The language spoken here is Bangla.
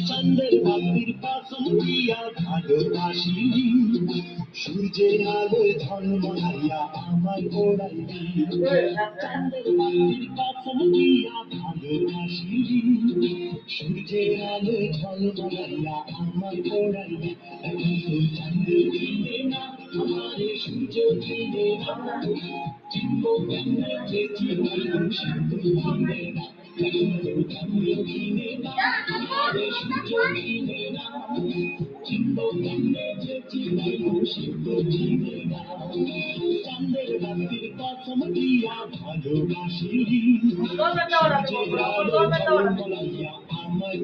চন্দ্রের বাতির পাশম দিয়া ভালোবাসি সূর্যের আলোয় ঝলমলাইয়া আমার ওড়াইলি চন্দ্রের বাতির পাশম দিয়া ভালোবাসি সূর্যের আলোয় ঝলমলাইয়া আমার ওড়াইলি এখন তো চন্দ্র দিনে না আমার সূর্য দিনে না চিম্ব কেমনে যে চিরই সূর্য দিনে না চন্দ্রের বাতির কসম দিয়া ভালোবাসি আমার